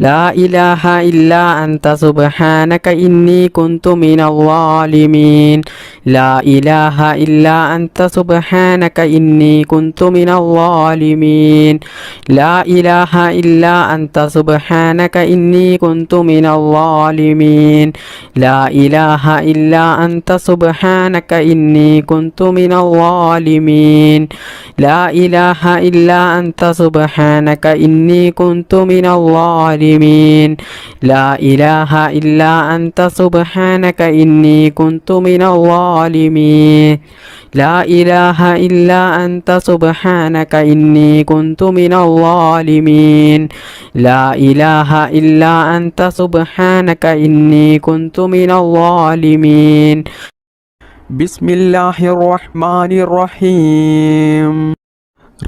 لا إله إلا أنت سبحانك إني كنت من الظالمين لا إله إلا أنت سبحانك إني كنت من الظالمين لا إله إلا أنت سبحانك إني كنت من الظالمين لا إله إلا أنت سبحانك إني كنت من الظالمين لا إله إلا أنت سبحانك إني كنت من الظالمين لا إله إلا أنت سبحانك إني كنت من الظالمين لا إله إلا أنت سبحانك إني كنت من الظالمين لا إله إلا أنت سبحانك إني كنت من الظالمين بسم الله الرحمن الرحيم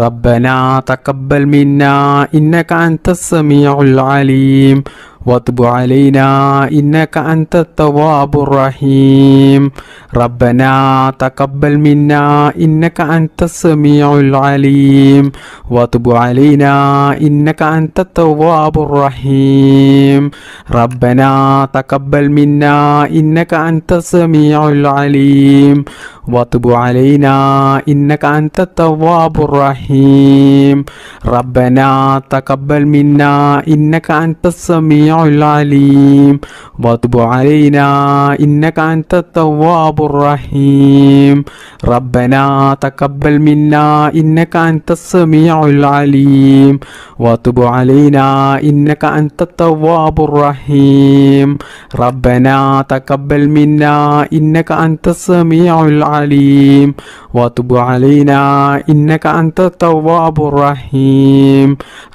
ربنا تقبل منا إنك أنت السميع العليم وتب علينا إنك أنت التواب الرحيم ربنا تقبل منا إنك أنت السميع العليم وتب علينا إنك أنت التواب الرحيم ربنا تقبل منا إنك أنت السميع العليم وتب علينا إنك أنت التواب الرحيم ربنا تقبل منا إنك أنت السميع العليم وتب علينا إنك أنت التواب الرحيم ربنا تقبل منا إنك أنت السميع العليم وتب علينا إنك أنت التواب الرحيم ربنا تقبل منا إنك أنت السميع العليم وتب علينا إنك أنت التواب الرحيم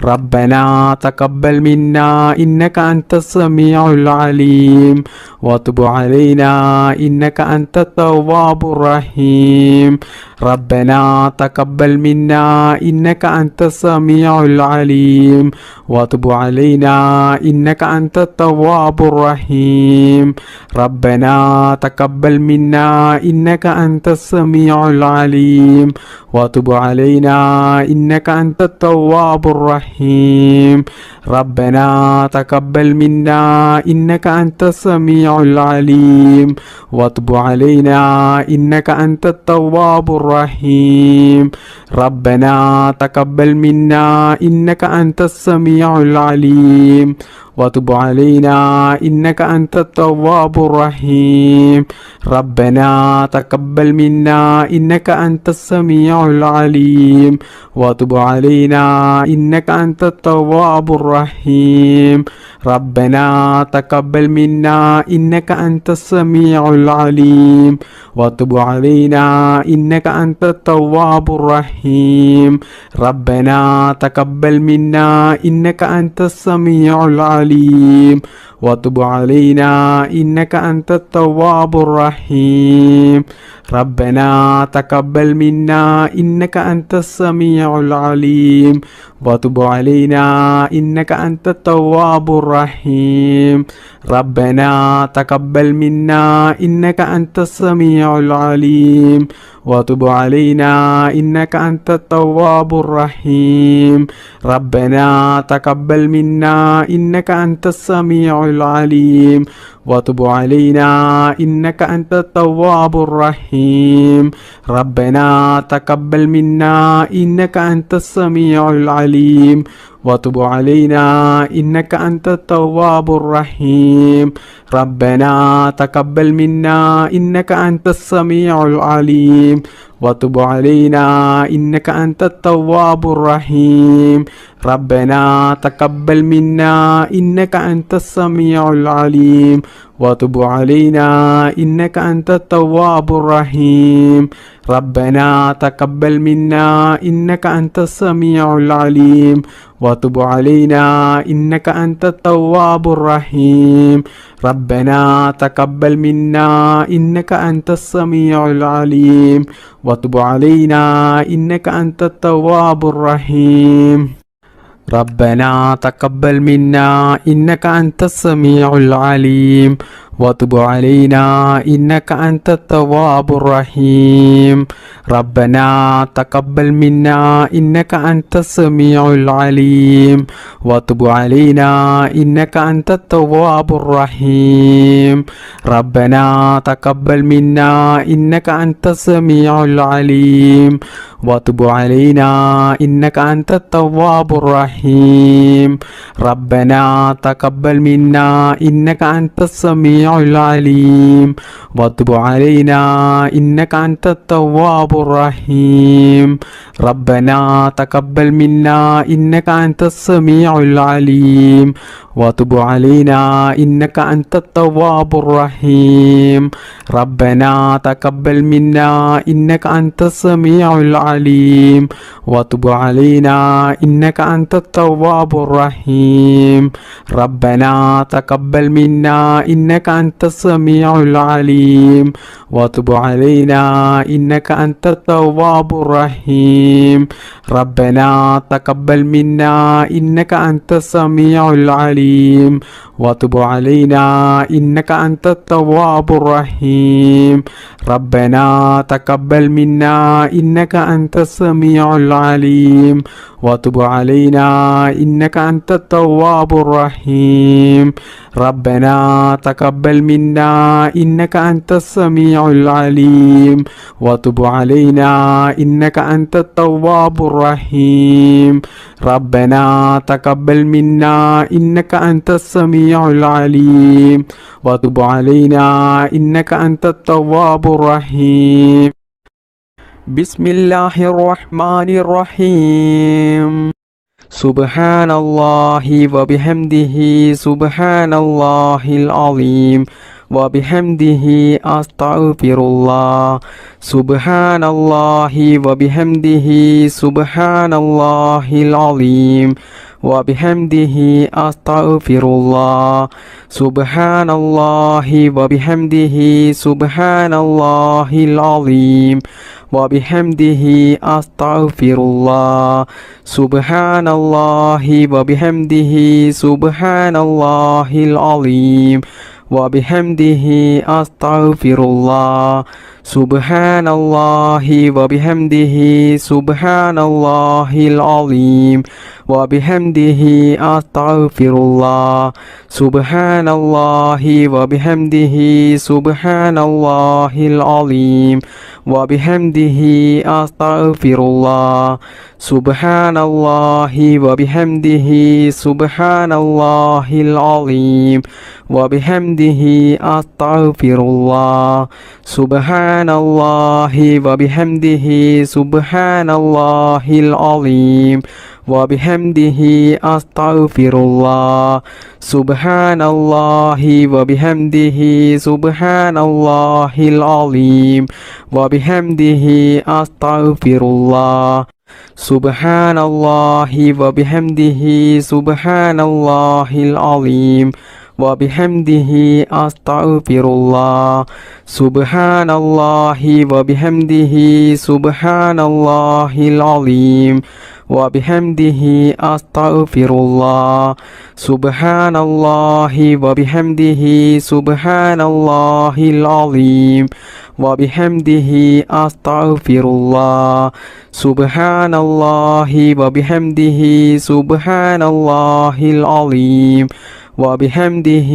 ربنا تقبل منا إنك أنت السميع العليم وتب علينا إنك أنت التواب الرحيم ربنا تقبل منا إنك أنت السميع العليم وتب علينا إنك أنت التواب الرحيم ربنا تقبل منا إنك أنت السميع العليم وتب علينا إنك أنت التواب الرحيم ربنا تقبل منا إنك أنت السميع العليم وتب علينا إنك أنت التواب الرحيم ربنا تقبل منا إنك أنت السميع العليم وتب علينا إنك أنت التواب الرحيم ربنا تقبل منا إنك أنت السميع العليم وتب علينا إنك أنت التواب الرحيم ربنا تقبل منا إنك أنت السميع العليم وتب علينا إنك أنت التواب الرحيم ربنا تقبل منا إنك أنت السميع العليم وتب علينا إنك أنت التواب الرحيم ربنا تقبل منا إنك أنت السميع العليم وتب علينا إنك أنت التواب الرحيم ربنا تقبل منا إنك أنت السميع العليم وتب علينا إنك أنت التواب الرحيم ربنا تقبل منا إنك أنت السميع العليم وتب علينا إنك أنت التواب الرحيم ربنا تقبل منا إنك أنت السميع العليم وتب علينا إنك أنت التواب الرحيم ربنا تقبل منا إنك أنت السميع العليم وتب علينا إنك أنت التواب الرحيم ربنا تقبل منا إنك أنت السميع العليم وتب علينا إنك أنت التواب الرحيم ربنا تقبل منا إنك أنت السميع العليم وتب علينا إنك أنت التواب الرحيم ربنا تقبل منا إنك أنت السميع العليم وتب علينا إنك أنت التواب الرحيم ربنا تقبل منا إنك أنت السميع العليم وتب علينا إنك أنت التواب الرحيم ربنا تقبل منا إنك أنت السميع العليم وتب علينا إنك أنت التواب الرحيم ربنا تقبل منا إنك أنت السميع العليم وتب علينا إنك أنت التواب الرحيم ربنا تقبل منا إنك أنت السميع العليم وتب علينا إنك أنت التواب الرحيم ربنا تقبل منا إنك أنت السميع العليم وتب علينا إنك أنت التواب الرحيم ربنا تقبل منا إنك أنت السميع العليم وتب علينا إنك أنت التواب الرحيم ربنا تقبل منا إنك أنت السميع العليم وتب علينا إنك أنت التواب الرحيم ربنا تقبل منا إنك أنت السميع العليم وتب علينا إنك أنت التواب الرحيم ربنا تقبل منا إنك أنت السميع العليم وتب علينا إنك أنت التواب الرحيم ربنا تقبل منا إنك أنت السميع العليم وتب علينا إنك أنت التواب الرحيم ربنا تقبل منا إنك أنت السميع العليم وتب علينا إنك أنت التواب الرحيم بسم الله الرحمن الرحيم سبحان الله وبحمده سبحان الله العظيم وبحمده أستغفر الله سبحان الله وبحمده سبحان الله العظيم وبحمده أستغفر الله سبحان الله وبحمده سبحان الله العظيم وبحمده أستغفر الله سبحان الله وبحمده سبحان الله العظيم وبحمده أستغفر الله سبحان الله وبحمده سبحان الله العظيم وبحمده أستغفر الله سبحان الله وبحمده سبحان الله العظيم وبحمده أستغفر الله سبحان الله وبحمده سبحان الله العظيم وبحمده أستغفر الله سبحان الله وبحمده سبحان الله العظيم وبحمده أستغفر الله سبحان الله وبحمده سبحان الله العظيم وبحمده أستغفر الله سبحان الله وبحمده سبحان الله العظيم وبحمده أستغفر الله سبحان الله وبحمده سبحان الله العظيم وبحمده أستغفر الله سبحان الله وبحمده سبحان الله العظيم وبحمده أستغفر الله سبحان الله وبحمده سبحان الله العظيم وبحمده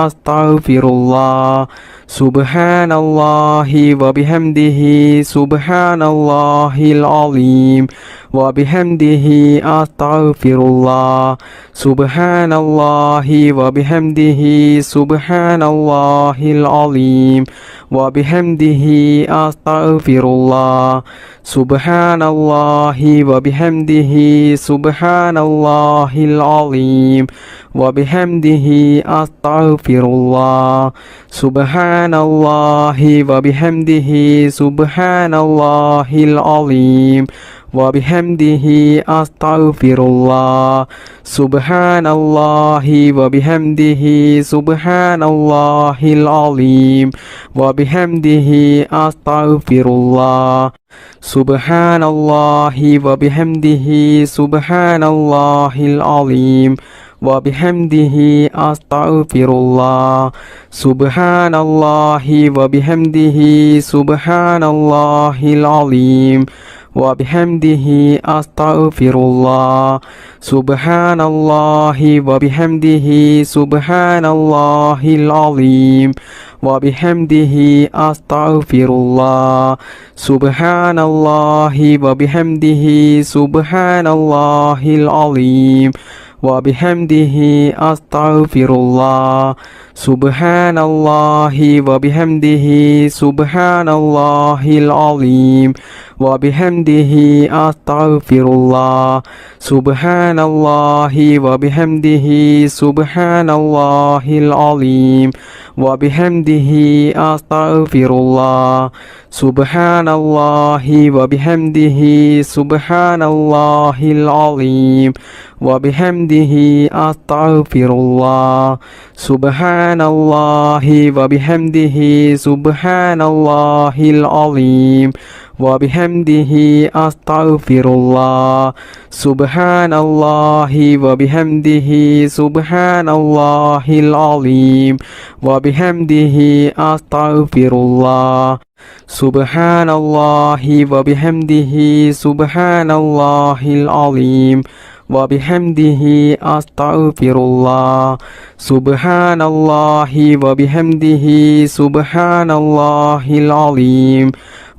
أستغفر الله سبحان الله وبحمده سبحان الله العظيم وبحمده أستغفر الله سبحان الله وبحمده سبحان الله العظيم وبحمده أستغفر الله سبحان الله وبحمده سبحان الله العظيم وبحمده أستغفر الله سبحان الله وبحمده سبحان الله العظيم وبحمده أستغفر الله سبحان الله وبحمده سبحان الله العظيم وبحمده أستغفر الله سبحان الله وبحمده سبحان الله العظيم وبحمده أستغفر الله سبحان الله وبحمده سبحان الله العظيم وبحمده أستغفر الله سبحان الله وبحمده سبحان الله العظيم وبحمده أستغفر الله سبحان الله وبحمده سبحان الله العظيم وبحمده أستغفر الله سبحان الله وبحمده سبحان الله العظيم وبحمده أستغفر الله سبحان الله وبحمده سبحان الله العظيم وبحمده أستغفر الله سبحان الله وبحمده سبحان الله العظيم وبحمده أستغفر الله سبحان الله وبحمده سبحان الله العظيم وبحمده أستغفر الله سبحان الله وبحمده سبحان الله العظيم وبحمده أستغفر الله سبحان الله وبحمده سبحان الله العظيم وبحمده أستغفر الله سبحان الله وبحمده سبحان الله العظيم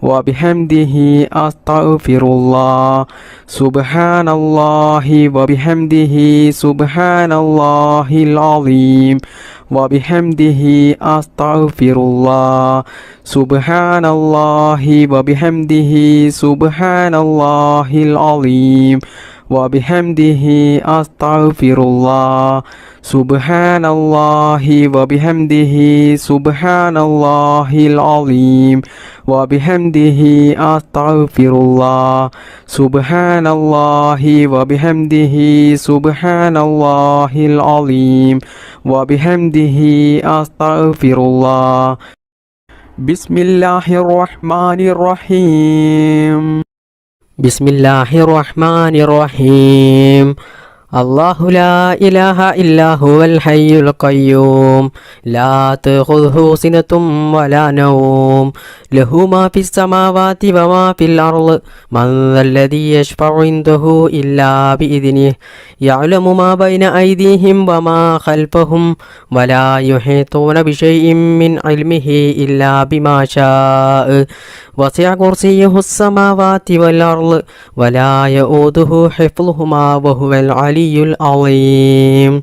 وبحمده أستغفر الله سبحان الله وبحمده سبحان الله العظيم وبحمده أستغفر الله سبحان الله وبحمده سبحان الله العظيم وبحمده أستغفر الله سبحان الله وبحمده سبحان الله العظيم وبحمده أستغفر الله سبحان الله وبحمده سبحان الله العظيم وبحمده أستغفر الله بسم الله الرحمن الرحيم بسم الله الرحمن الرحيم الله لا إله إلا هو الحي القيوم لا تأخذه سنة ولا نوم له ما في السماوات وما في الأرض من ذا الذي يشفع عنده إلا بإذنه يعلم ما بين أيديهم وما خلفهم ولا يحيطون بشيء من علمه إلا بما شاء وسع كرسيه السماوات والأرض ولا يؤوده حفظهما وهو العلي العظيم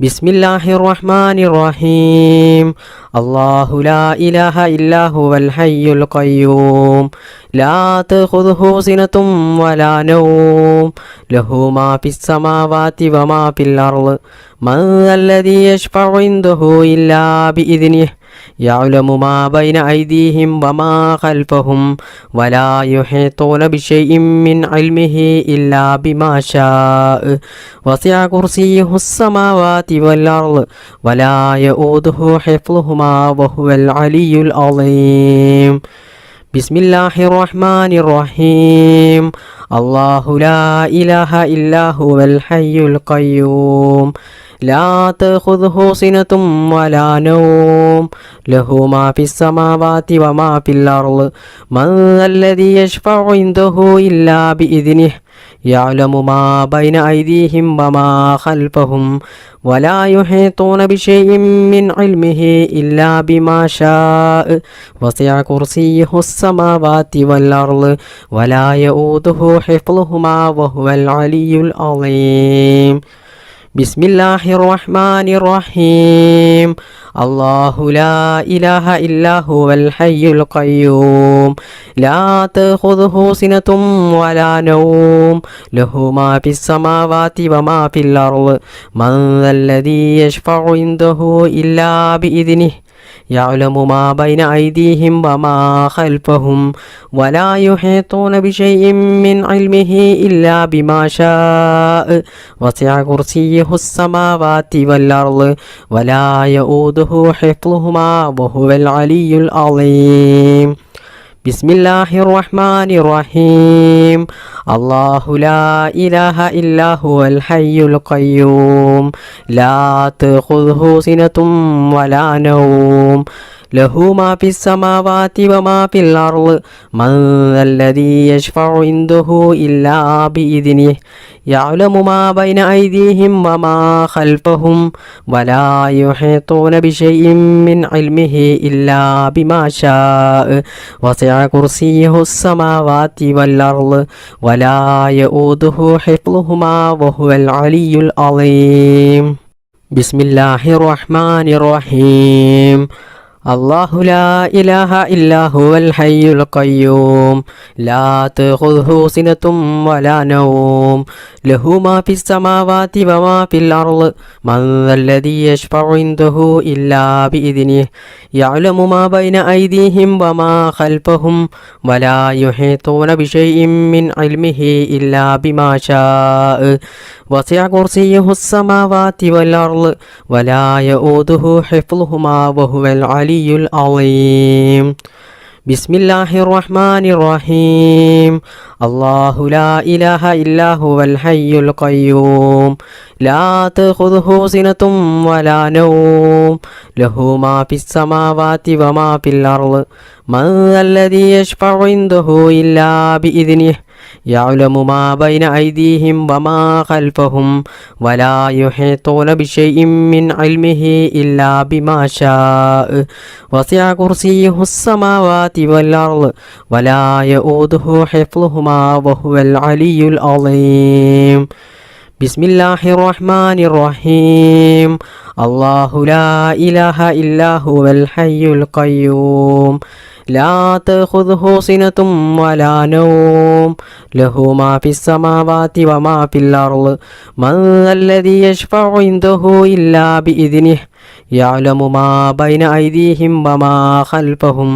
بسم الله الرحمن الرحيم الله لا إله إلا هو الحي القيوم لا تأخذه سنة ولا نوم له ما في السماوات وما في الأرض من ذا الذي يشفع عنده إلا بإذنه يعلم ما بين أيديهم وما خلفهم ولا يحيطون بشيء من علمه إلا بما شاء وسع كرسيه السماوات والأرض ولا يؤوده حفظهما وهو العلي العظيم بسم الله الرحمن الرحيم الله لا إله إلا هو الحي القيوم لا تأخذه سنة ولا نوم له ما في السماوات وما في الأرض من ذا الذي يشفع عنده إلا بإذنه يعلم ما بين أيديهم وما خلفهم ولا يحيطون بشيء من علمه إلا بما شاء وسع كرسيه السماوات والأرض ولا يؤوده حفظهما وهو العلي العظيم بسم الله الرحمن الرحيم الله لا إله إلا هو الحي القيوم لا تأخذه سنة ولا نوم له ما في السماوات وما في الأرض من ذا الذي يشفع عنده إلا بإذنه يعلم ما بين أيديهم وما خلفهم ولا يحيطون بشيء من علمه إلا بما شاء وسع كرسيه السماوات والأرض ولا يؤوده حفظهما وهو العلي العظيم ബിസ്മില്ലാഹിർ റഹ്മാനിർ റഹീം അല്ലാഹു ലാ ഇലാഹ ഇല്ലാ ഹുവൽ ഹയ്യുൽ ഖയ്യൂം ലാ തഖുദുഹു സിനതും വലാ നൗം ലഹു മാ ഫിസ് സമാവാതി വമാ ഫിൽ അർള് മൻ ദല്ലദീ യശ്ഫഉ ഇൻദഹു ഇല്ലാ ബിഇദ്നിഹി യഅലമു മാ ബൈന ഐദീഹിം വമാ ഖൽഫഹും വലാ യുഹീതൂന ബിശൈഇൻ മിൻ ഇൽമിഹി ഇല്ലാ ബിമാ ശാഅ വസിഅ കുർസിയ്യുഹുസ് സമാവാതി വൽ അർള് വലാ യഊദുഹു ഹിഫ്ളുഹുമാ വഹുവൽ അലിയ്യുൽ അളീം. ബിസ്മില്ലാഹിർ റഹ്മാനിർ റഹീം അല്ലാഹു ലാ ഇലാഹ ഇല്ലാ ഹുവൽ ഹയ്യുൽ ഖയ്യൂം ലാ തഖുദുഹു സിനതും വലാ നൗം ലഹു മാ ഫിസ് സമാവാതി വമാ ഫിൽ അർള് മൻ ദല്ലദീ യശ്ഫഉ ഇൻദഹു ഇല്ലാ ബിഇദ്നിഹി യഅലമു മാ ബൈന ഐദീഹിം വമാ ഖൽഫഹും വലാ യുഹീതൂന ബിശൈഇൻ മിൻ ഇൽമിഹി ഇല്ലാ ബിമാ ശാഅ വസിഅ കുർസിയ്യുഹുസ് സമാവാതി വൽ അർള് വലാ യഊദുഹു ഹിഫ്ളുഹുമാ വഹുവൽ അലിയ്യുൽ അളീം. ബിസ്മില്ലാഹിർ റഹ്മാനിർ റഹീം അല്ലാഹു ലാ ഇലാഹ ഇല്ലാ ഹുവൽ ഹയ്യുൽ ഖയ്യൂം ലാ തഖുദുഹു സിനതും വലാ നൗം ലഹു മാ ഫിസ് സമാവാതി വമാ ഫിൽ അർള് മൻ ദല്ലദീ യശ്ഫഉ ഇൻദഹു ഇല്ലാ ബിഇദ്നിഹി യഅലമു മാ ബൈന ഐദീഹിം വമാ ഖൽഫഹും വലാ യുഹീതൂന ബിശൈഇൻ മിൻ ഇൽമിഹി ഇല്ലാ ബിമാ ശാഅ വസിഅ കുർസിയ്യുഹുസ് സമാവാതി വൽ അർള് വലാ യഊദുഹു ഹിഫ്ളുഹുമാ വഹുവൽ അലിയ്യുൽ അളീം. ബിസ്മില്ലാഹിർ റഹ്മാനിർ റഹീം അല്ലാഹു ലാ ഇലാഹ ഇല്ലാ ഹുവൽ ഹയ്യുൽ ഖയ്യൂം ലാ തഖുദുഹു സിനതും വലാ നൗം ലഹു മാ ഫിസ് സമാവാതി വമാ ഫിൽ അർള് മൻ ദല്ലദീ യശ്ഫഉ ഇൻദഹു ഇല്ലാ ബിഇദ്നിഹി യഅലമു മാ ബൈന ഐദീഹിം വമാ ഖൽഫഹും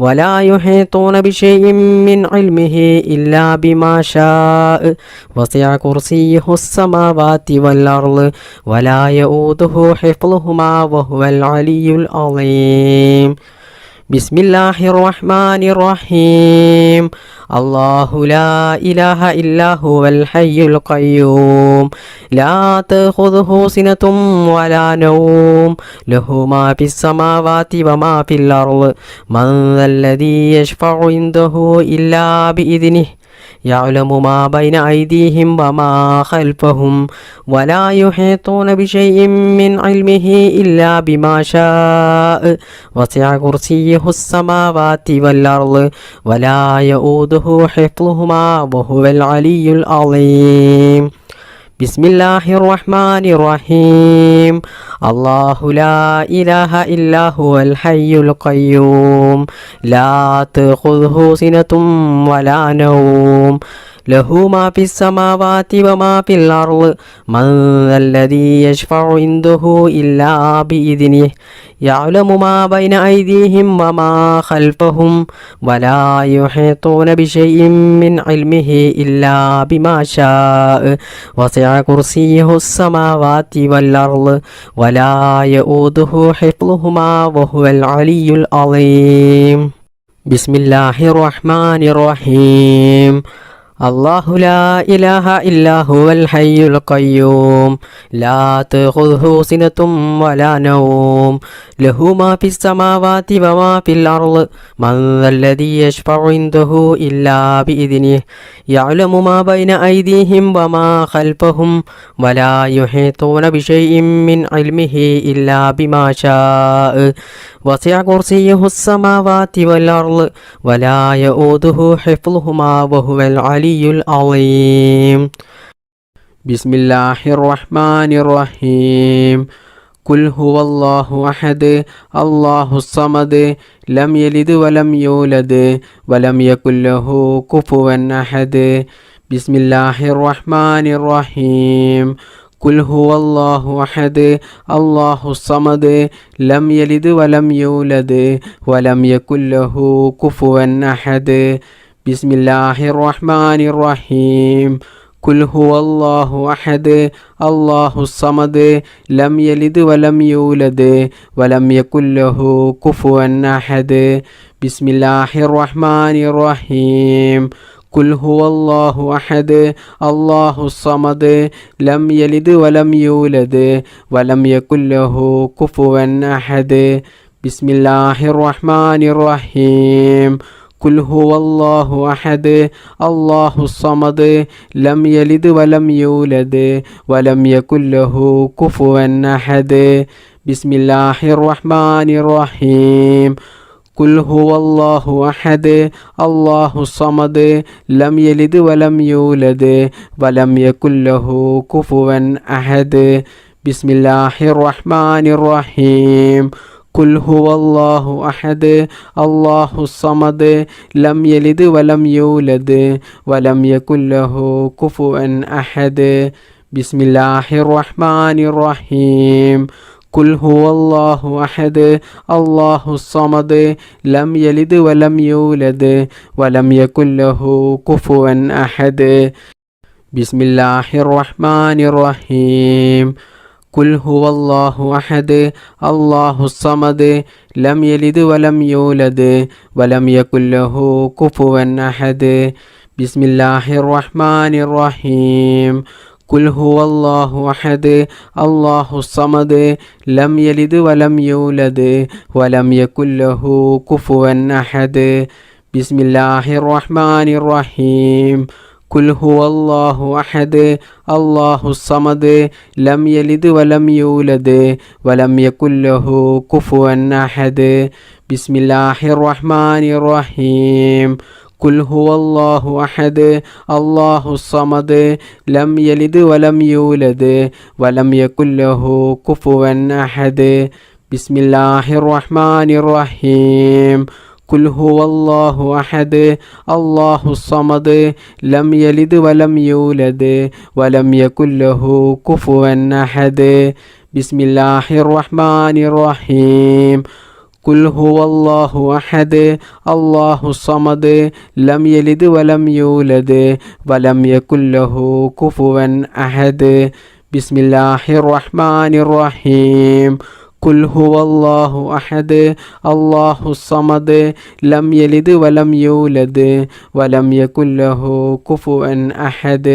വലാ യുഹീതൂന ബിശൈഇൻ മിൻ ഇൽമിഹി ഇല്ലാ ബിമാ ശാഅ വസിഅ കുർസിയ്യുഹുസ് സമാവാതി വൽ അർള് വലാ യഊദുഹു ഹിഫ്ളുഹുമാ വഹുവൽ അലിയ്യുൽ അളീം. ബിസ്മില്ലാഹിർ റഹ്മാനിർ റഹീം അല്ലാഹു ലാ ഇലാഹ ഇല്ലാ ഹുവൽ ഹയ്യുൽ ഖയ്യൂം ലാ തഖുദുഹു സിനതും വലാ നൗം ലഹു മാ ഫിസ് സമാവാതി വമാ ഫിൽ അർള് മൻ ദല്ലദീ യശ്ഫഉ ഇൻദഹു ഇല്ലാ ബിഇദ്നിഹി യഅലമു മാ ബൈന ഐദീഹിം വമാ ഖൽഫഹും വലാ യുഹീതൂന ബിശൈഇൻ മിൻ ഇൽമിഹി ഇല്ലാ ബിമാ ശാഅ വസിഅ കുർസിയ്യുഹുസ് സമാവാതി വൽ അർള് വലാ യഊദുഹു ഹിഫ്ളുഹുമാ വഹുവൽ അലിയ്യുൽ അളീം. ബിസ്മില്ലാഹിർ റഹ്മാനിർ റഹീം അല്ലാഹു ലാ ഇലാഹ ഇല്ലാ ഹുവൽ ഹയ്യുൽ ഖയ്യൂം ലാ തഖുദുഹു സിനതും വലാ നൗം ലഹു മാ ഫിസ് സമാവാതി വമാ ഫിൽ അർള് മൻ ദല്ലദീ യശ്ഫഉ ഇൻദഹു ഇല്ലാ ബിഇദ്നിഹി യഅലമു മാ ബൈന ഐദീഹിം വമാ ഖൽഫഹും വലാ യുഹീതൂന ബിശൈഇൻ മിൻ ഇൽമിഹി ഇല്ലാ ബിമാ ശാഅ വസിഅ കുർസിയ്യുഹുസ് സമാവാതി വൽ അർള് വലാ യഊദുഹു ഹിഫ്ളുഹുമാ വഹുവൽ അലിയ്യുൽ അളീം. ബിസ്മില്ലാഹിർ റഹ്മാനിർ റഹീം അല്ലാഹു ലാ ഇലാഹ ഇല്ലാ ഹുവൽ ഹയ്യുൽ ഖയ്യൂം ലാ തഖുദുഹു സിനതും വലാ നൗം ലഹു മാ ഫിസ് സമാവാതി വമാ ഫിൽ അർള് മൻ ദല്ലദീ യശ്ഫഉ ഇൻദഹു ഇല്ലാ ബിഇദ്നിഹി യഅലമു മാ ബൈന ഐദീഹിം വമാ ഖൽഫഹും വലാ യുഹീതൂന ബിശൈഇൻ മിൻ ഇൽമിഹി ഇല്ലാ ബിമാ ശാഅ വസിഅ കുർസിയ്യുഹുസ് സമാവാതി വൽ അർള് വലാ യഊദുഹു ഹിഫ്ളുഹുമാ വഹുവൽ അലിയ്യുൽ അളീം. ബിസ്മില്ലാഹിർ റഹ്മാനിർ റഹീം ഖുൽ ഹുവല്ലാഹു അഹദ് അല്ലാഹുസ് സമദ് ലം യലിദ് വലം യൂലദ് വലം യകുൽ ലഹു കുഫുവൻ അഹദ്. ബിസ്മില്ലാഹിർ റഹ്മാനിർ റഹീം ഖുൽ ഹുവല്ലാഹു അഹദ് അല്ലാഹുസ് സമദ് ലം യലിദ് വലം യൂലദ് വലം യകുൽ ലഹു കുഫുവൻ അഹദ്. ബിസ്മില്ലാഹിർ റഹ്മാനിർ റഹീം قل هو الله أحد الله الصمد لم يلد ولم يولد ولم يكن له كفوا أحد بسم الله الرحمن الرحيم قل هو الله أحد الله الصمد لم يلد ولم يولد ولم يكن له كفوا أحد بسم الله الرحمن الرحيم قل هو الله أحد الله الصمد لم يلد ولم يولد ولم يكن له كفوا أحد بسم الله الرحمن الرحيم قل هو الله أحد الله الصمد لم يلد ولم يولد ولم يكن له كفوا أحد بسم الله الرحمن الرحيم قل هو الله أحد الله الصمد لم يلد ولم يولد ولم يكن له كفوا أحد بسم الله الرحمن الرحيم قل هو الله أحد الله الصمد لم يلد ولم يولد ولم يكن له كفوا أحد بسم الله الرحمن الرحيم قل هو الله أحد الله الصمد لم يلد ولم يولد ولم يكن له كفوا أحد بسم الله الرحمن الرحيم قل هو الله أحد الله الصمد لم يلد ولم يولد ولم يكن له كفوا أحد بسم الله الرحمن الرحيم قل هو الله أحد الله الصمد لم يلد ولم يولد ولم يكن له كفوا أحد بسم الله الرحمن الرحيم قل هو الله أحد الله الصمد لم يلد ولم يولد ولم يكن له كفوا أحد بسم الله الرحمن الرحيم قل هو الله أحد الله الصمد لم يلد ولم يولد ولم يكن له كفوا أحد بسم الله الرحمن الرحيم قل هو الله أحد الله الصمد لم يلد ولم يولد ولم يكن له كفوا أحد بسم الله الرحمن الرحيم قل هو الله أحد الله الصمد لم يلد ولم يولد ولم يكن له كفوا أحد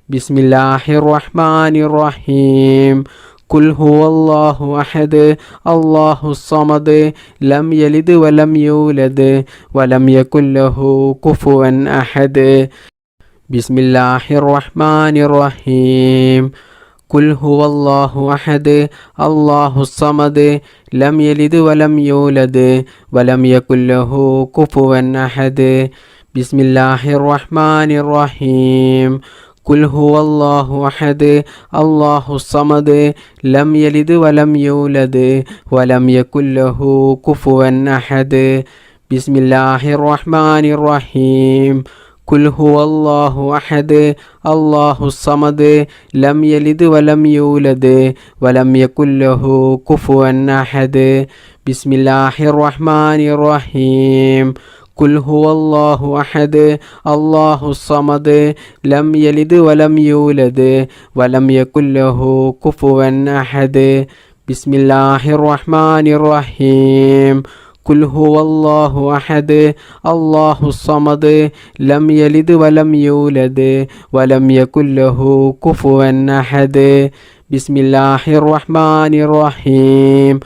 بسم الله الرحمن الرحيم قل هو الله أحد الله الصمد لم يلد ولم يولد ولم يكن له كفوا أحد بسم الله الرحمن الرحيم قل هو الله أحد الله الصمد لم يلد ولم يولد ولم يكن له كفوا أحد بسم الله الرحمن الرحيم قل هو الله أحد الله الصمد لم يلد ولم يولد ولم يكن له كفوا أحد بسم الله الرحمن الرحيم قل هو الله أحد الله الصمد لم يلد ولم يولد ولم يكن له كفوا أحد بسم الله الرحمن الرحيم قل هو الله أحد الله الصمد لم يلد ولم يولد ولم يكن له كفوا أحد بسم الله الرحمن الرحيم قل هو الله أحد الله الصمد لم يلد ولم يولد ولم يكن له كفوا أحد بسم الله الرحمن الرحيم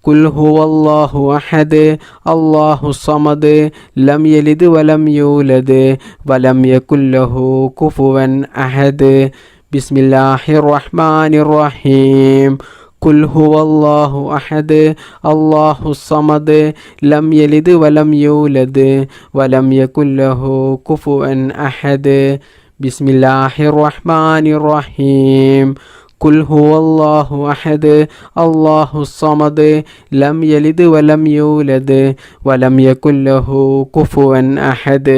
قل هو الله أحد الله الصمد لم يلد ولم يولد ولم يكن له كفوا أحد بسم الله الرحمن الرحيم قل هو الله أحد الله الصمد لم يلد ولم يولد ولم يكن له كفوا أحد بسم الله الرحمن الرحيم قل هو الله أحد الله الصمد لم يلد ولم يولد ولم يكن له كفوا أحد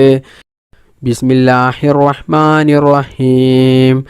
بسم الله الرحمن الرحيم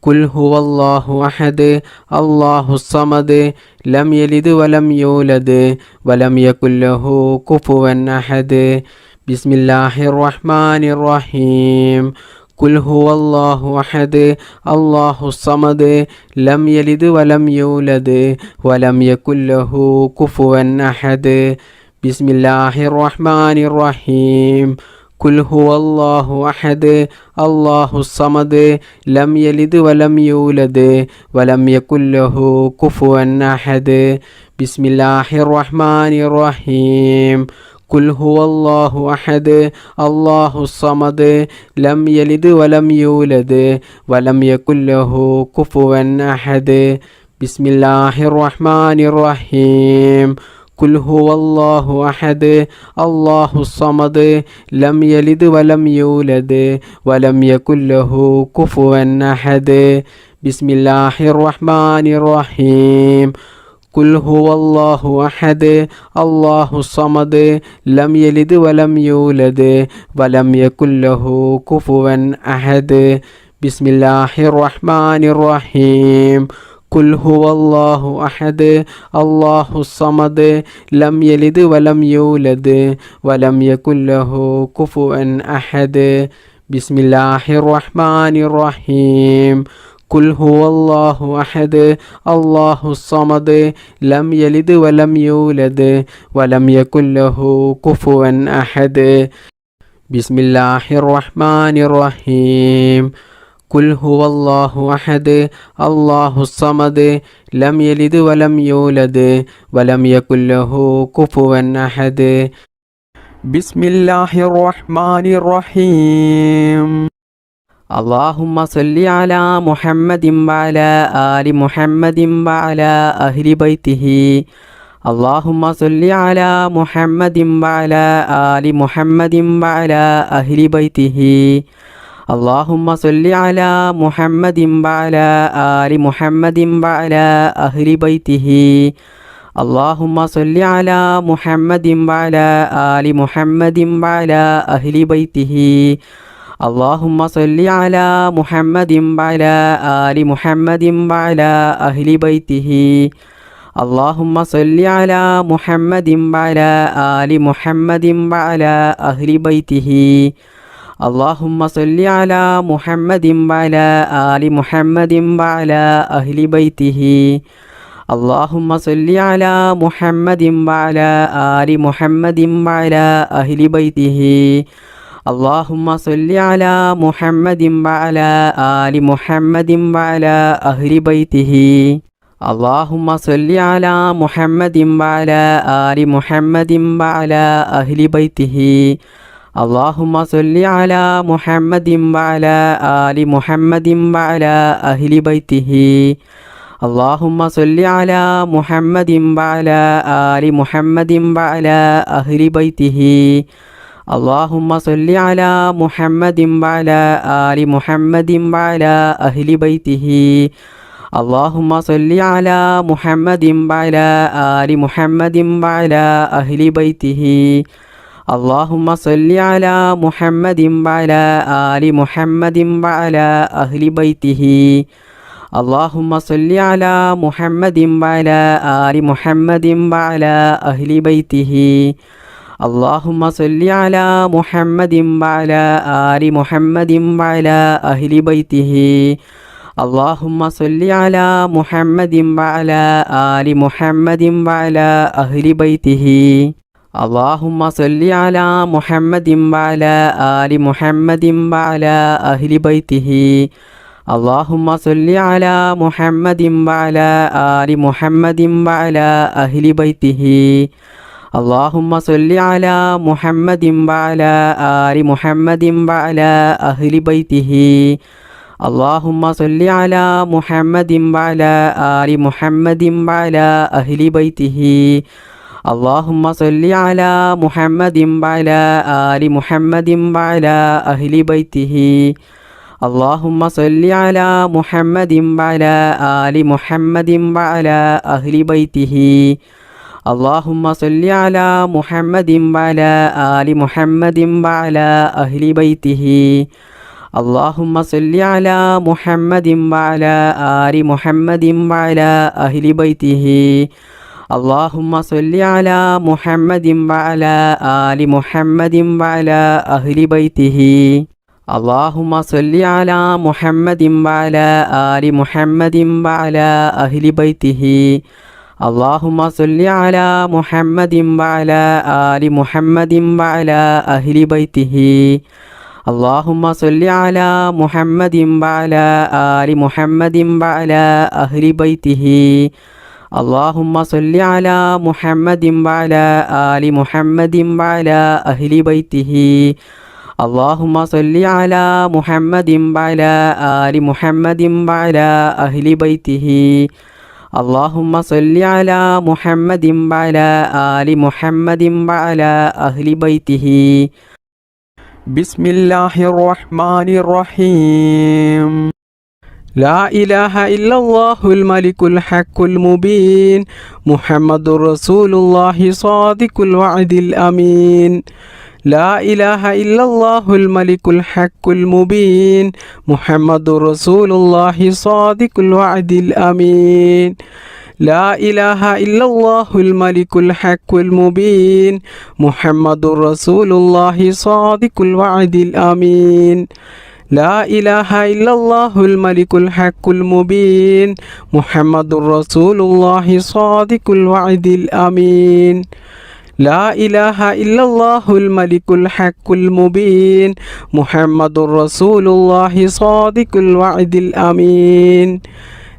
قل هو الله أحد الله الصمد لم يلد ولم يولد ولم يكن له كفوا أحد بسم الله الرحمن الرحيم قل هو الله أحد الله الصمد لم يلد ولم يولد ولم يكن له كفوا أحد بسم الله الرحمن الرحيم قل هو الله أحد الله الصمد لم يلد ولم يولد ولم يكن له كفوا أحد بسم الله الرحمن الرحيم قل هو الله أحد الله الصمد لم يلد ولم يولد ولم يكن له كفوا أحد بسم الله الرحمن الرحيم قل هو الله أحد الله الصمد لم يلد ولم يولد ولم يكن له كفوا أحد بسم الله الرحمن الرحيم قل هو الله أحد الله الصمد لم يلد ولم يولد ولم يكن له كفوا أحد بسم الله الرحمن الرحيم قل هو الله أحد الله الصمد لم يلد ولم يولد ولم يكن له كفوا أحد بسم الله الرحمن الرحيم قل هو الله أحد الله الصمد لم يلد ولم يولد ولم يكن له كفوا أحد بسم الله الرحمن الرحيم قل هو الله أحد الله الصمد لم يلد ولم يولد ولم يكن له كفوا أحد بسم الله الرحمن الرحيم اللهم صل على محمد وعلى آل محمد وعلى أهل بيته اللهم صل على محمد وعلى آل محمد وعلى أهل بيته اللهم صل على محمد وعلى آل محمد وعلى أهل بيته اللهم صل على محمد وعلى آل محمد وعلى أهل بيته اللهم صل على محمد وعلى آل محمد وعلى أهل بيته اللهم صل على محمد وعلى آل محمد وعلى أهل بيته اللهم صل على محمد وعلى آل محمد وعلى أهل بيته اللهم صل على محمد وعلى آل محمد وعلى أهل بيته اللهم صل على محمد وعلى آل محمد وعلى أهل بيته اللهم صل على محمد وعلى آل محمد وعلى أهل بيته اللهم صل على محمد وعلى آل محمد وعلى أهل بيته اللهم صل على محمد وعلى آل محمد وعلى أهل بيته اللهم صل على محمد وعلى آل محمد وعلى أهل بيته اللهم صل على محمد وعلى آل محمد وعلى أهل بيته اللهم صل على محمد وعلى آل محمد وعلى أهل بيته اللهم صل على محمد وعلى آل محمد وعلى أهل بيته اللهم صل على محمد وعلى آل محمد وعلى أهل بيته اللهم صل على محمد وعلى آل محمد وعلى أهل بيته اللهم صل على محمد وعلى آل محمد وعلى أهل بيته اللهم صل على محمد وعلى آل محمد وعلى أهل بيته اللهم صل على محمد وعلى آل محمد وعلى أهل بيته اللهم صل على محمد وعلى آل محمد وعلى أهل بيته اللهم صل على محمد وعلى آل محمد وعلى أهل بيته اللهم صل على محمد وعلى آل محمد وعلى أهل بيته اللهم صل على محمد وعلى آل محمد وعلى أهل بيته اللهم صل على محمد وعلى آل محمد وعلى أهل بيته اللهم صل على محمد وعلى آل محمد وعلى أهل بيته اللهم صل على محمد وعلى آل محمد وعلى أهل بيته. اللهم صل على محمد وعلى آل محمد وعلى أهل بيته. اللهم صل على محمد وعلى آل محمد وعلى أهل بيته. اللهم صل على محمد وعلى آل محمد وعلى أهل بيته. اللهم صل على محمد وعلى آل محمد وعلى أهل بيته. اللهم صل على محمد وعلى آل محمد وعلى أهل بيته. بسم الله الرحمن الرحيم. لا إله إلا الله الملك الحق المبين محمد رسول الله صادق الوعد الأمين. لا إله إلا الله الملك الحق المبين محمد رسول الله صادق الوعد الأمين. لا إله إلا الله الملك الحق المبين محمد رسول الله صادق الوعد الأمين. لا إله إلا الله الملك الحق المبين محمد رسول الله صادق الوعد الأمين. لا إله إلا الله الملك الحق المبين محمد رسول الله صادق الوعد الأمين.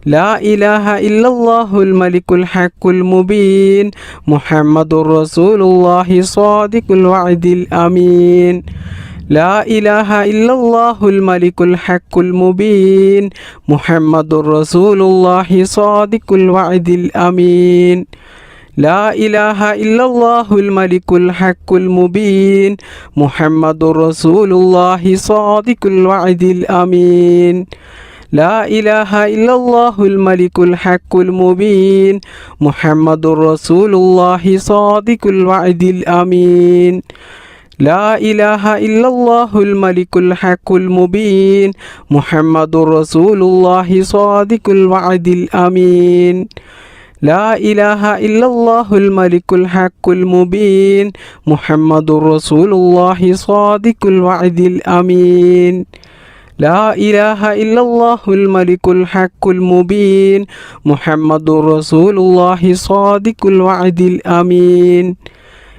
لا إله إلا الله الملك الحق المبين محمد رسول الله صادق الوعد الأمين. لا إله إلا الله الملك الحق المبين محمد رسول الله صادق الوعد الأمين. لا إله إلا الله الملك الحق المبين محمد رسول الله صادق الوعد الأمين. لا إله إلا الله الملك الحق المبين محمد رسول الله صادق الوعد الأمين. لا إله إلا الله الملك الحق المبين محمد رسول الله صادق الوعد الأمين. لا إله إلا الله الملك الحق المبين محمد رسول الله صادق الوعد الأمين. لا إله إلا الله الملك الحق المبين محمد رسول الله صادق الوعد الأمين.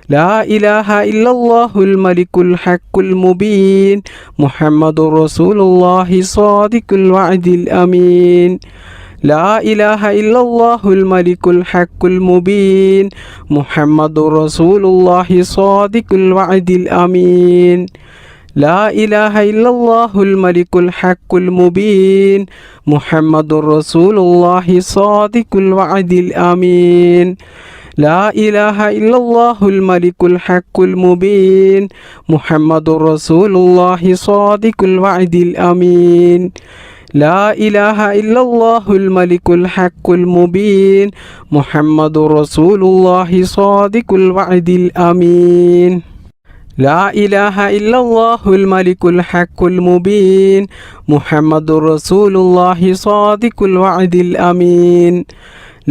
لا إله إلا الله الملك الحق المبين محمد رسول الله صادق الوعد الأمين. لا إله إلا الله الملك الحق المبين محمد رسول الله صادق الوعد الأمين. لا إله إلا الله الملك الحق المبين محمد رسول الله صادق الوعد الأمين. لا إله إلا الله الملك الحق المبين محمد رسول الله صادق الوعد الأمين. لا إله إلا الله الملك الحق المبين محمد رسول الله صادق الوعد الأمين. لا إله إلا الله الملك الحق المبين محمد رسول الله صادق الوعد الأمين.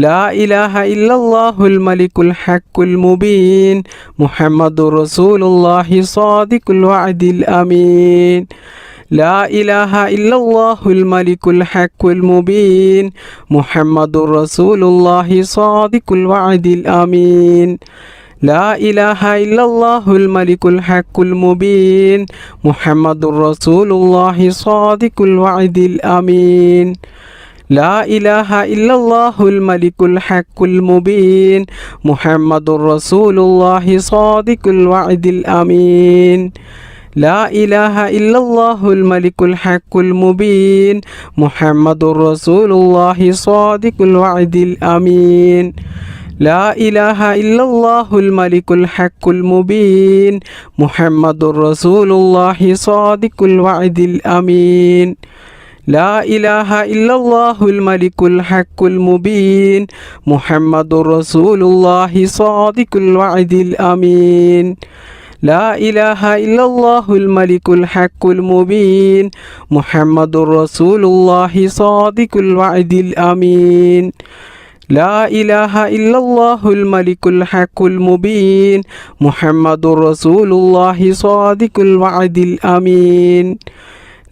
لا إله إلا الله الملك الحق المبين محمد رسول الله صادق الوعد الأمين. لا إله إلا الله الملك الحق المبين محمد رسول الله صادق الوعد الأمين. لا إله إلا الله الملك الحق المبين محمد رسول الله صادق الوعد الأمين. لا إله إلا الله الملك الحق المبين محمد رسول الله صادق الوعد الأمين. لا إله إلا الله الملك الحق المبين محمد رسول الله صادق الوعد الأمين. لا إله إلا الله الملك الحق المبين محمد رسول الله صادق الوعد الأمين. لا إله إلا الله الملك الحق المبين محمد رسول الله صادق الوعد الأمين. لا إله إلا الله الملك الحق المبين محمد رسول الله صادق الوعد الأمين. لا إله إلا الله الملك الحق المبين محمد رسول الله صادق الوعد الأمين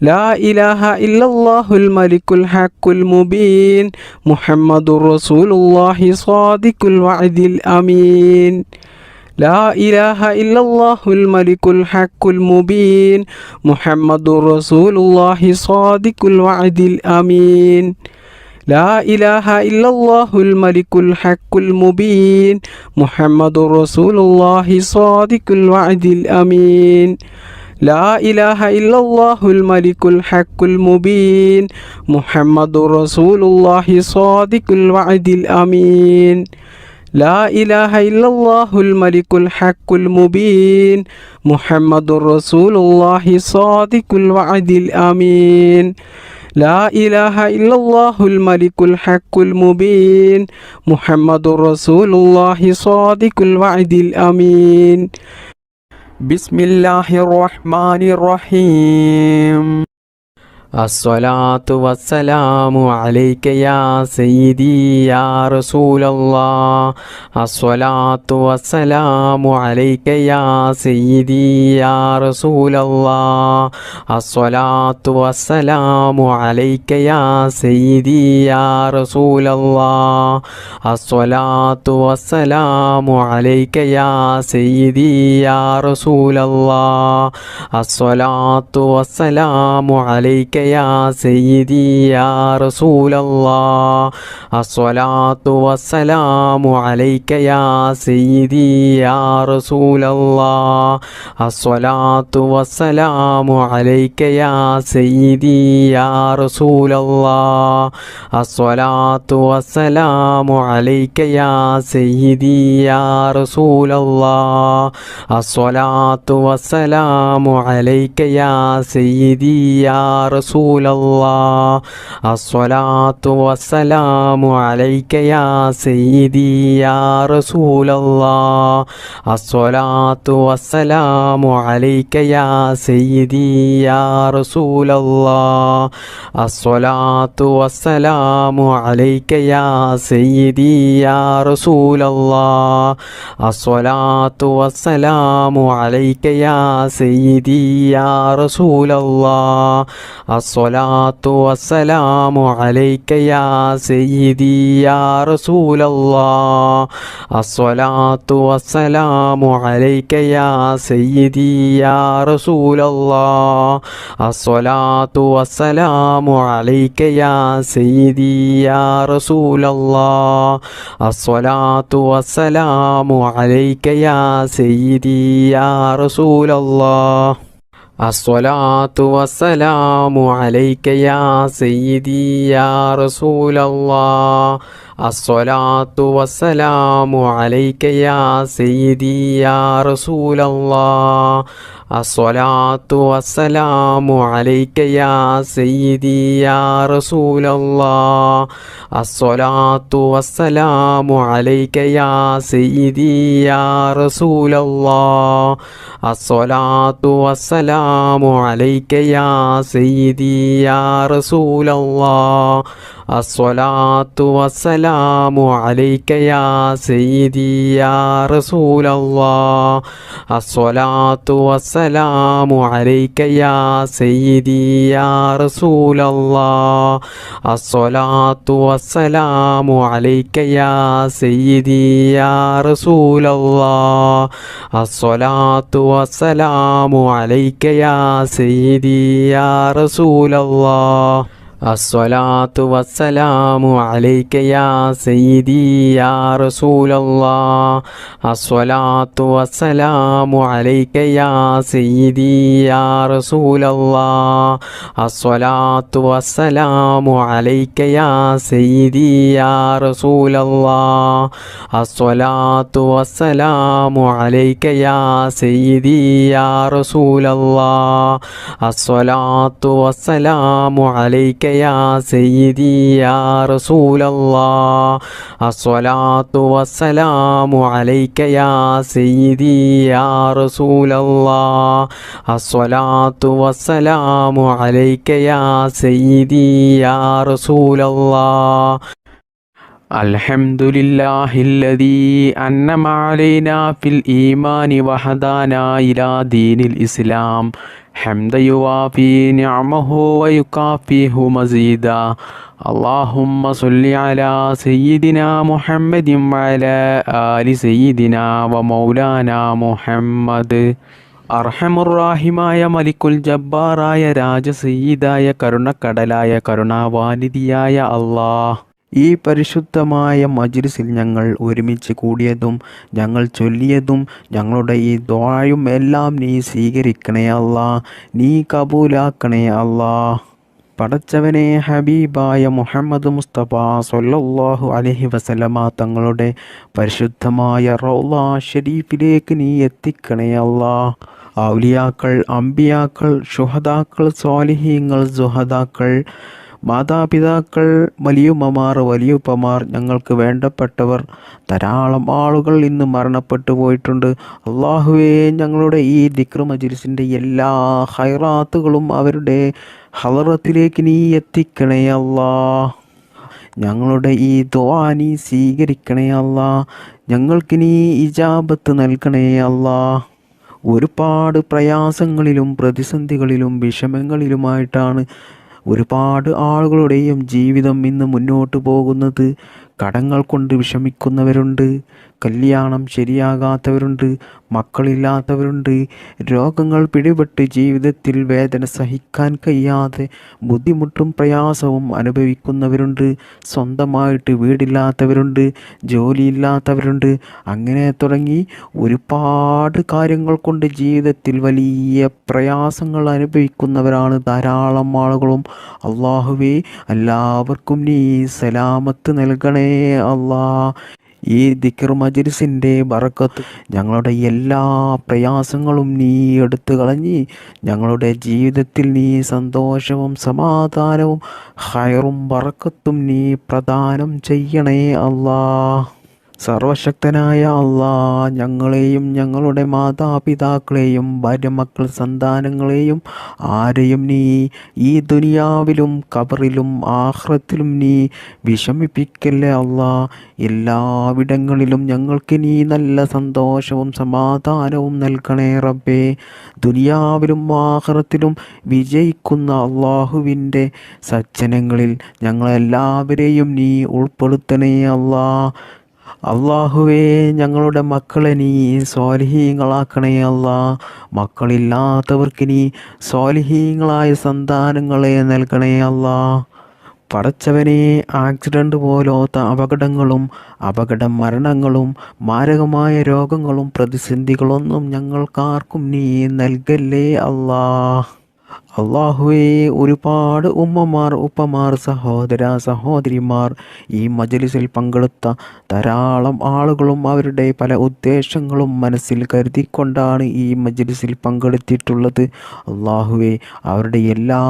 لا إله إلا الله الملك الحق المبين محمد رسول الله صادق الوعد الأمين لا إله إلا الله الملك الحق المبين محمد رسول الله صادق الوعد الأمين لا إله إلا الله الملك الحق المبين محمد رسول الله صادق الوعد الأمين لا إله إلا الله الملك الحق المبين محمد رسول الله صادق الوعد الأمين لا إله إلا الله الملك الحق المبين محمد رسول الله صادق الوعد الأمين لا إله إلا الله الملك الحق المبين محمد رسول الله صادق الوعد الأمين بسم الله الرحمن الرحيم الصلاة والسلام عليك يا سيدي يا رسول الله الصلاة والسلام عليك يا سيدي يا رسول الله الصلاة والسلام عليك يا سيدي يا رسول الله الصلاة والسلام عليك يا سيدي يا رسول الله الصلاة والسلام عليك يا سيدي يا رسول الله الصلاة والسلام عليك يا سيدي يا رسول الله الصلاة والسلام عليك يا سيدي يا رسول الله الصلاة والسلام عليك يا سيدي يا رسول الله الصلاة والسلام عليك يا سيدي يا رسول الله الصلاة والسلام عليك يا سيدي يا رسول الله الصلاة والسلام عليك يا سيدي يا رسول الله الصلاة والسلام عليك يا سيدي يا رسول الله الصلاة والسلام عليك يا سيدي يا رسول الله الصلاة والسلام عليك يا سيدي يا رسول الله الصلاة والسلام عليك يا سيدي يا رسول الله الصلاة والسلام عليك يا سيدي يا رسول الله الصلاة والسلام عليك يا سيدي يا رسول الله الصلاة والسلام عليك يا سيدي يا رسول الله الصلاة والسلام عليك يا سيدي يا رسول الله الصلاة والسلام عليك يا سيدي يا رسول الله الصلاة والسلام عليك يا سيدي يا رسول الله الصلاة والسلام عليك يا سيدي يا رسول الله الصلاة والسلام عليك يا سيدي يا رسول الله الصلاة والسلام عليك يا سيدي يا رسول الله الصلاة والسلام عليك يا سيدي يا رسول الله الصلاة والسلام عليك يا سيدي يا رسول الله الصلاة والسلام عليك يا سيدي يا رسول الله الصلاة والسلام عليك يا سيدي يا رسول الله الصلاة والسلام عليك يا سيدي يا رسول الله الصلاة والسلام عليك يا سيدي يا رسول الله الصلاة والسلام عليك يا سيدي يا رسول الله الصلاة والسلام عليك يا سيدي يا رسول الله الصلاة والسلام عليك يا سيدي يا رسول الله അൽഹംദുലില്ലാഹില്ലദീ അൻഅമ അലൈനാ ഫിൽ ഈമാനി വഹദാനാ ഇലാ ദീനിൽ ഇസ്ലാം ഹംദ യുവാഫി നിഅമഹു വയുകാഫിഹു മസീദാ. അല്ലാഹുമ്മ സ്വല്ലി അലാ സയ്യിദിനാ മുഹമ്മദിൻ വഅലാ ആലി സയ്യിദിനാ വമൗലാനാ മുഹമ്മദ്. അർഹമുറാഹിമായ മലിക്കുൽ ജബ്ബാറായ രാജസയ്യിദായ കരുണക്കടലായ കരുണാവാനിധിയായ അല്ലാഹ്, ഈ പരിശുദ്ധമായ മജ്‌ലിസിൽ ഞങ്ങൾ ഒരുമിച്ച് കൂടിയതും ഞങ്ങൾ ചൊല്ലിയതും ഞങ്ങളുടെ ഈ ദുആയും എല്ലാം നീ സ്വീകരിക്കണേ അല്ലാ, നീ കബൂലാക്കണേ അല്ലാ. പടച്ചവനെ, ഹബീബായ മുഹമ്മദ് മുസ്തഫ സ്വല്ലല്ലാഹു അലൈഹി വസല്ലമ തങ്ങളുടെ പരിശുദ്ധമായ റൗള ഷരീഫിലേക്ക് നീ എത്തിക്കണേ അല്ലാ. ഔലിയാക്കൾ, അമ്പിയാക്കൾ, ശുഹദാക്കൾ, സ്വാലിഹീങ്ങൾ, സുഹദാക്കൾ, മാതാപിതാക്കൾ, വലിയുമ്മമാർ, വലിയുപ്പമാർ, ഞങ്ങൾക്ക് വേണ്ടപ്പെട്ടവർ ധാരാളം ആളുകൾ ഇന്ന് മരണപ്പെട്ടു പോയിട്ടുണ്ട്. അള്ളാഹുവേ, ഞങ്ങളുടെ ഈ ദിക്ർ മജ്‌ലിസിൻ്റെ എല്ലാ ഖൈറാത്തുകളും അവരുടെ ഹളറത്തിലേക്ക് നീ എത്തിക്കണേ അല്ലാ. ഞങ്ങളുടെ ഈ ദുആ നീ സ്വീകരിക്കണേ അല്ലാ. ഞങ്ങൾക്ക് നീ ഇജാബത്ത് നൽകണേ അല്ലാ. ഒരുപാട് പ്രയാസങ്ങളിലും പ്രതിസന്ധികളിലും വിഷമങ്ങളിലുമായിട്ടാണ് ഒരുപാട് ആളുകളുടെയും ജീവിതം ഇന്ന് മുന്നോട്ട് പോകുന്നത്. കടങ്ങൾ കൊണ്ട് വിഷമിക്കുന്നവരുണ്ട്, കല്യാണം ശരിയാകാത്തവരുണ്ട്, മക്കളില്ലാത്തവരുണ്ട്, രോഗങ്ങൾ പിടിപെട്ട് ജീവിതത്തിൽ വേദന സഹിക്കാൻ കഴിയാതെ ബുദ്ധിമുട്ടും പ്രയാസവും അനുഭവിക്കുന്നവരുണ്ട്, സ്വന്തമായിട്ട് വീടില്ലാത്തവരുണ്ട്, ജോലിയില്ലാത്തവരുണ്ട്. അങ്ങനെ തുടങ്ങി ഒരുപാട് കാര്യങ്ങൾ കൊണ്ട് ജീവിതത്തിൽ വലിയ പ്രയാസങ്ങൾ അനുഭവിക്കുന്നവരാണ് ധാരാളം ആളുകളും. അള്ളാഹുവേ, എല്ലാവർക്കും നീ സലാമത്ത് നൽകണേ അല്ലാ. ഈ ദിക്ർ മജ്‌ലിസിൻ്റെ ബറക്കത്ത് ഞങ്ങളുടെ എല്ലാ പ്രയാസങ്ങളും നീ എടുത്തു കളഞ്ഞ് ഞങ്ങളുടെ ജീവിതത്തിൽ നീ സന്തോഷവും സമാധാനവും ഖൈറും ബറക്കത്തും നീ പ്രദാനം ചെയ്യണേ അല്ലാ. സർവശക്തനായ അല്ലാ, ഞങ്ങളെയും ഞങ്ങളുടെ മാതാപിതാക്കളെയും ഭാര്യ മക്കൾ സന്താനങ്ങളെയും ആരെയും നീ ഈ ദുനിയാവിലും ഖബറിലും ആഖിറത്തിലും നീ വിഷമിപ്പിക്കല്ലേ അല്ലാ. എല്ലാവിടങ്ങളിലും ഞങ്ങൾക്ക് നീ നല്ല സന്തോഷവും സമാധാനവും നൽകണേ റബ്ബേ. ദുനിയാവിലും ആഖിറത്തിലും വിജയിക്കുന്ന അള്ളാഹുവിൻ്റെ സജ്ജനങ്ങളിൽ ഞങ്ങളെല്ലാവരെയും നീ ഉൾപ്പെടുത്തണേ അല്ലാ. അള്ളാഹുവേ, ഞങ്ങളുടെ മക്കളെ നീ സ്വാലിഹീങ്ങളാക്കണേ അല്ലാ. മക്കളില്ലാത്തവർക്ക് നീ സ്വാലിഹീങ്ങളായ സന്താനങ്ങളെ നൽകണേ അല്ലാ. പടച്ചവനെ, ആക്സിഡൻ്റ് പോലത്തെ അപകടങ്ങളും അപകട മരണങ്ങളും മാരകമായ രോഗങ്ങളും പ്രതിസന്ധികളൊന്നും ഞങ്ങൾക്കാർക്കും നീ നൽകല്ലേ അല്ലാ. അള്ളാഹുവേ, ഒരുപാട് ഉമ്മമാർ, ഉപ്പമാർ, സഹോദര സഹോദരിമാർ, ഈ മജ്‌ലിസിൽ പങ്കെടുത്ത ധാരാളം ആളുകളും അവരുടെ പല ഉദ്ദേശങ്ങളും മനസ്സിൽ കരുതിക്കൊണ്ടാണ് ഈ മജ്‌ലിസിൽ പങ്കെടുത്തിട്ടുള്ളത്. അള്ളാഹുവേ, അവരുടെ എല്ലാ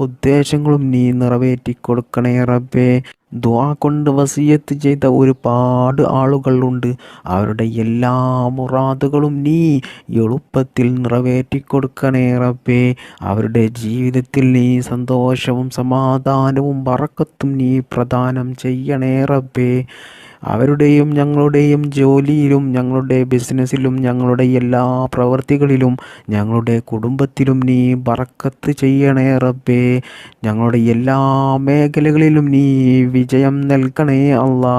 ഉദ്ദേശങ്ങളും നീ നിറവേറ്റി കൊടുക്കണേ റബ്ബേ. ദുആ കൊണ്ട് വസിയത്ത് ചെയ്ത ഒരുപാട് ആളുകളുണ്ട്. അവരുടെ എല്ലാ മുറാദുകളും നീ എളുപ്പത്തിൽ നിറവേറ്റിക്കൊടുക്കണേ റബ്ബേ. അവരുടെ ജീവിതത്തിൽ നീ സന്തോഷവും സമാധാനവും ബറക്കത്തും നീ പ്രദാനം ചെയ്യണേ റബ്ബേ. അവരുടെയും ഞങ്ങളുടെയും ജോലിയിലും ഞങ്ങളുടെ ബിസിനസ്സിലും ഞങ്ങളുടെ എല്ലാ പ്രവൃത്തികളിലും ഞങ്ങളുടെ കുടുംബത്തിലും നീ ബറക്കത്ത് ചെയ്യണേ റബ്ബേ. ഞങ്ങളുടെ എല്ലാ മേഖലകളിലും നീ വിജയം നൽകണേ അല്ലാ.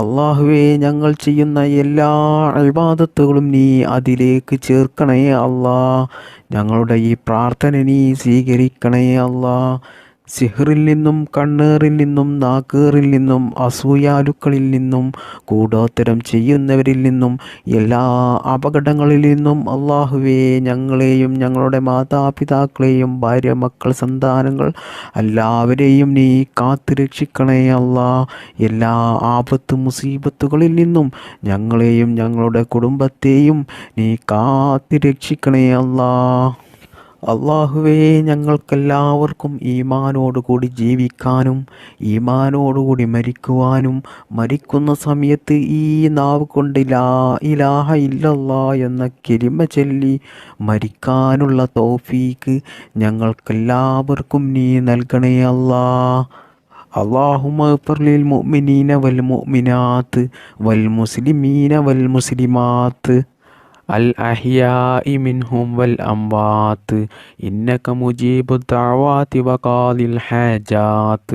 അള്ളാഹുവേ, ഞങ്ങൾ ചെയ്യുന്ന എല്ലാ ഇബാദത്തുകളും നീ അതിലേക്ക് ചേർക്കണേ അല്ലാ. ഞങ്ങളുടെ ഈ പ്രാർത്ഥന നീ സ്വീകരിക്കണേ അല്ലാ. സിഹ്റിൽ നിന്നും, കണ്ണേറിൽ നിന്നും, നാക്കേറിൽ നിന്നും, അസൂയാലുക്കളിൽ നിന്നും, കൂടോത്തരം ചെയ്യുന്നവരിൽ നിന്നും, എല്ലാ അപകടങ്ങളിൽ നിന്നും അള്ളാഹുവേ, ഞങ്ങളെയും ഞങ്ങളുടെ മാതാപിതാക്കളെയും ഭാര്യ മക്കൾ സന്താനങ്ങൾ എല്ലാവരെയും നീ കാത്തു രക്ഷിക്കണേ അല്ലാ. എല്ലാ ആപത്ത് മുസീബത്തുകളിൽ നിന്നും ഞങ്ങളെയും ഞങ്ങളുടെ കുടുംബത്തെയും നീ കാത്തു രക്ഷിക്കണേ അല്ലാ. അള്ളാഹുവേ, ഞങ്ങൾക്കെല്ലാവർക്കും ഈമാനോടുകൂടി ജീവിക്കാനും ഈമാനോടുകൂടി മരിക്കുവാനും മരിക്കുന്ന സമയത്ത് ഈ നാവ് കൊണ്ട് ലാ ഇലാഹ ഇല്ലല്ലാ എന്ന കലിമ ചൊല്ലി മരിക്കാനുള്ള തൗഫീക്ക് ഞങ്ങൾക്കെല്ലാവർക്കും നീ നൽകണേ അല്ലാ. اللهم اغفر للمؤمنين والمؤمنات والمسلمين والمسلمات الأحياء منهم والأموات إنك مجيب الدعوات وقاضي الحاجات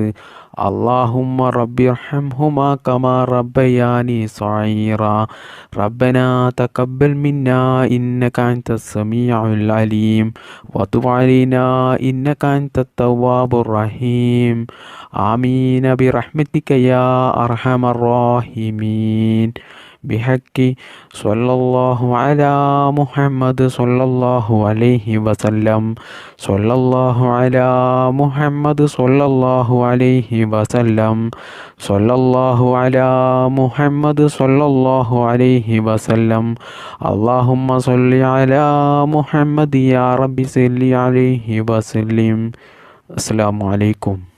اللهم رب ارحمهما كما ربياني صغيرا ربنا تقبل منا إنك أنت السميع العليم وتب علينا إنك أنت التواب الرحيم آمين برحمتك يا أرحم الراحمين بحق صلى الله على محمد صلى الله عليه وسلم صلى الله على محمد صلى الله عليه وسلم صلى الله على محمد صلى الله عليه وسلم اللهم صل على محمد يا رب صل عليه وسلم. السلام عليكم.